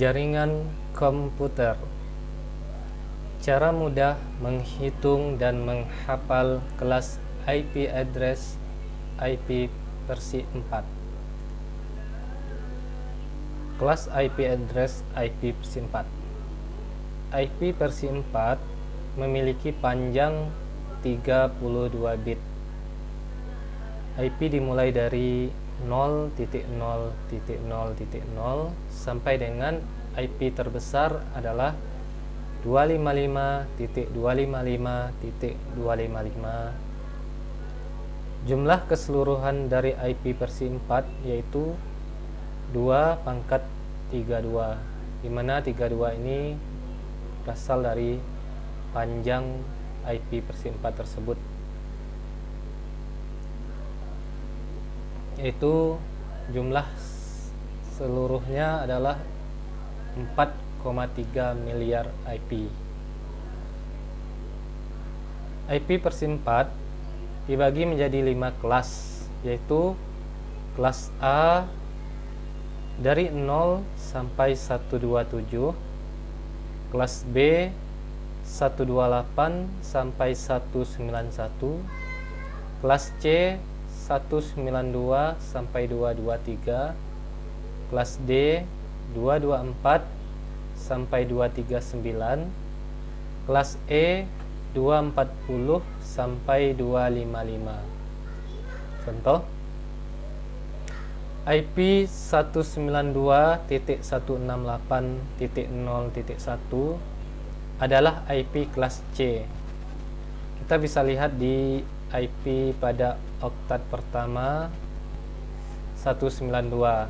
Jaringan komputer. Cara mudah menghitung dan menghafal kelas IP address IP versi 4. Kelas IP address IP versi 4. IP versi 4 memiliki panjang 32 bit. IP dimulai dari 0.0.0.0 sampai dengan IP terbesar adalah 255.255.255. Jumlah keseluruhan dari IP versi 4 yaitu 2/32, di mana 32 ini berasal dari panjang IP versi 4 tersebut, yaitu jumlah seluruhnya adalah 4,3 miliar IP. IP versi 4 dibagi menjadi 5 kelas, yaitu kelas A dari 0 sampai 127, kelas B 128 sampai 191, kelas C 192 sampai 223, kelas D 224 sampai 239, kelas E 240 sampai 255. Contoh, IP 192.168.0.1 adalah IP kelas C. Kita bisa lihat di IP pada oktat pertama 192.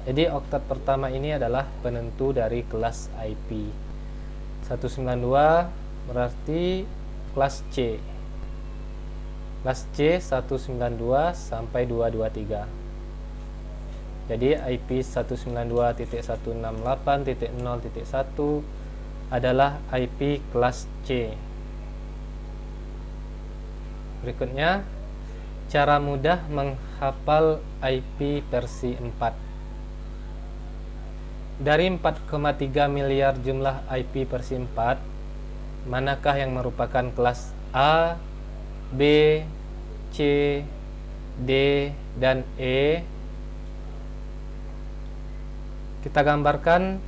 Jadi oktat pertama ini adalah penentu dari kelas IP. 192 berarti kelas C. Kelas C 192 sampai 223. Jadi IP 192.168.0.1 adalah IP kelas C. Berikutnya, cara mudah menghafal IP versi 4. Dari 4,3 miliar jumlah IP versi 4, manakah yang merupakan kelas A, B, C, D, dan E? Kita gambarkan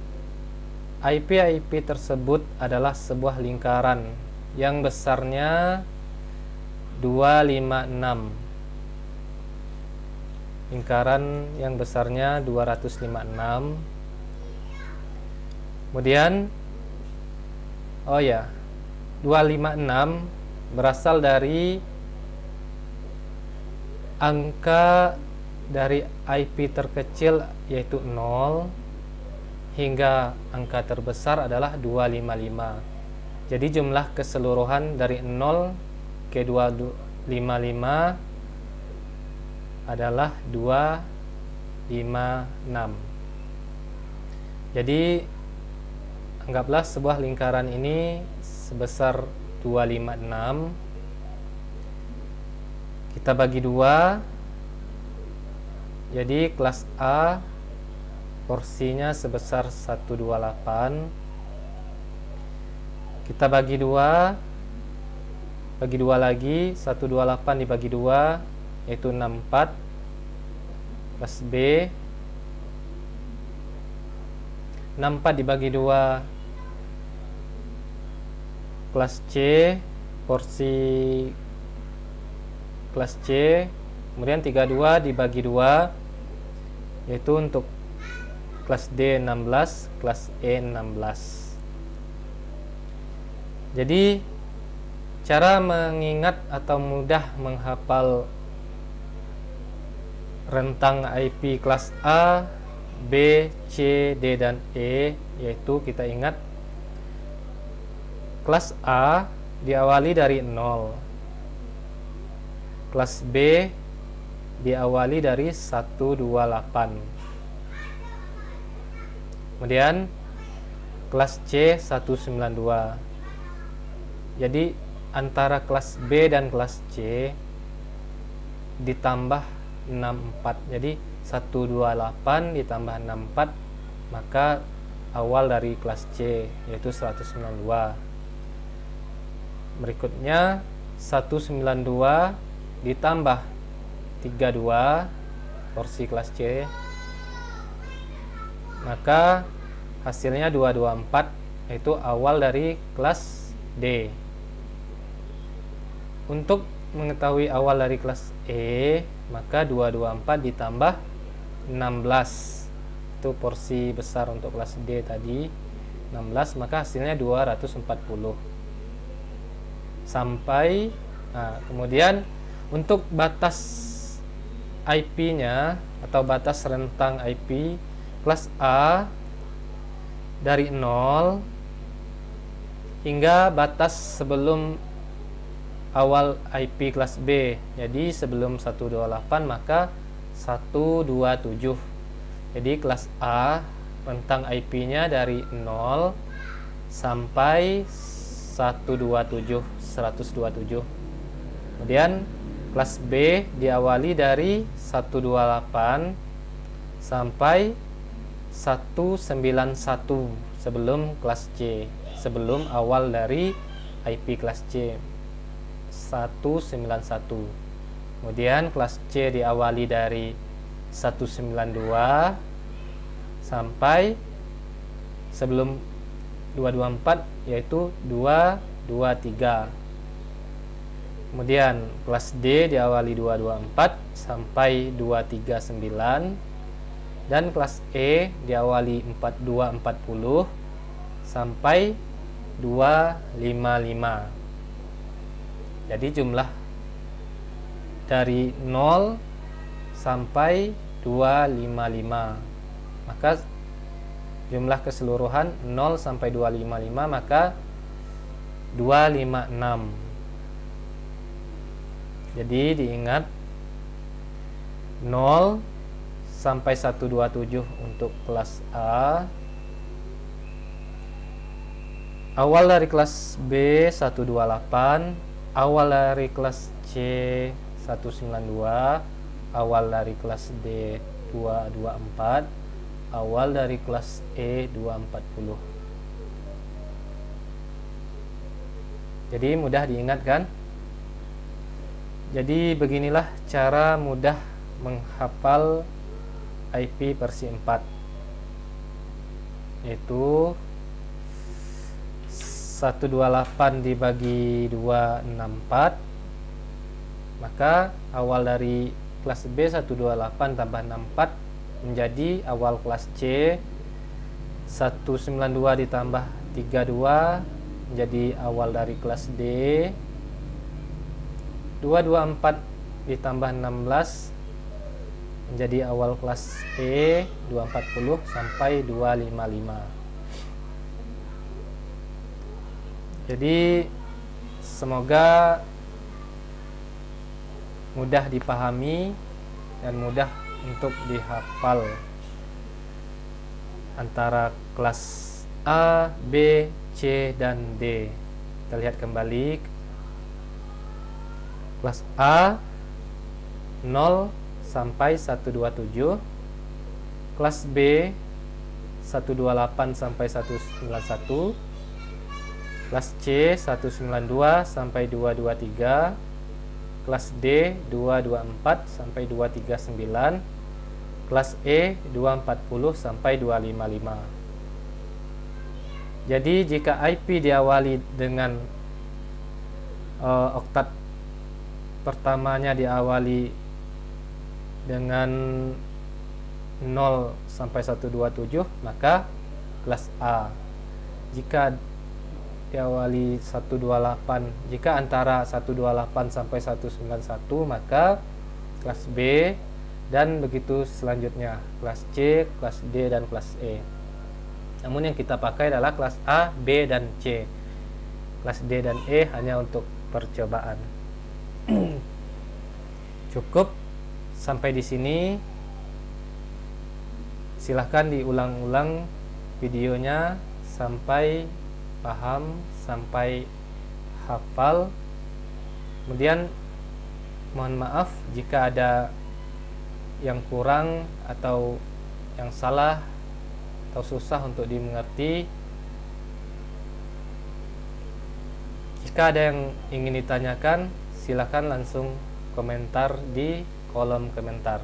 IP tersebut adalah sebuah lingkaran yang besarnya 256. Lingkaran yang besarnya 256. Kemudian 256 berasal dari angka dari IP terkecil yaitu 0 hingga angka terbesar adalah 255. Jadi jumlah keseluruhan dari 0 ke 255 adalah 256. Jadi anggaplah sebuah lingkaran ini sebesar 256. Kita bagi 2. Jadi kelas A porsinya sebesar 128. Kita bagi 2. Bagi 2 lagi, 128 dibagi 2 yaitu 64. Kelas B 64 dibagi 2 kelas C, porsi kelas C. Kemudian 32 dibagi 2 yaitu untuk kelas D 16, kelas E 16. Jadi cara mengingat atau mudah menghafal rentang IP kelas A, B, C, D, dan E yaitu kita ingat kelas A diawali dari 0, kelas B diawali dari 128, kemudian kelas C 192. Jadi antara kelas B dan kelas C ditambah 64. Jadi 128 ditambah 64, maka awal dari kelas C, yaitu 192. Berikutnya 192 ditambah 32 porsi kelas C, maka hasilnya 224, yaitu awal dari kelas D. Untuk mengetahui awal dari kelas E, maka 224 ditambah 16, itu porsi besar untuk kelas D tadi 16, maka hasilnya 240 sampai. Nah, kemudian untuk batas IP-nya atau batas rentang IP kelas A dari 0 hingga batas sebelum awal IP kelas B. Jadi sebelum 128 maka 127. Jadi kelas A rentang IP-nya dari 0 sampai 127. Kemudian kelas B diawali dari 128 sampai 191 sebelum kelas C, sebelum awal dari IP kelas C 191. Kemudian kelas C diawali dari 192 sampai sebelum 224, yaitu 223. Kemudian kelas D diawali 224 sampai 239, dan kelas E diawali 4240 sampai 255. Jadi jumlah dari 0 sampai 255, maka jumlah keseluruhan 0 sampai 255 maka 256. Jadi diingat 0 sampai 127 untuk kelas A, awal dari kelas B 128, awal dari kelas C 192, awal dari kelas D 224, awal dari kelas E 240. Jadi mudah diingat kan? Jadi beginilah cara mudah menghafal IP versi 4, yaitu 128 dibagi 264, maka awal dari kelas B 128 tambah 64 menjadi awal kelas C. 192 ditambah 32 menjadi awal dari kelas D. 224 ditambah 16 menjadi awal kelas E 240 sampai 255. Jadi semoga mudah dipahami dan mudah untuk dihafal antara kelas A, B, C, dan D. Kita lihat kembali. Kelas A 0 sampai 127, kelas B 128 sampai 191, kelas C 192 sampai 223, kelas D 224 sampai 239, kelas E 240 sampai 255. Jadi jika IP diawali dengan oktat pertamanya diawali dengan 0 sampai 127, maka kelas A. Jika diawali 128, jika antara 128 sampai 191, maka kelas B, dan begitu selanjutnya kelas C, kelas D, dan kelas E. Namun yang kita pakai adalah kelas A, B, dan C. Kelas D dan E hanya untuk percobaan. Cukup sampai di sini. Silahkan diulang-ulang videonya sampai paham, sampai hafal. Kemudian mohon maaf jika ada yang kurang atau yang salah atau susah untuk dimengerti, jika ada yang ingin ditanyakan, silakan langsung komentar di kolom komentar.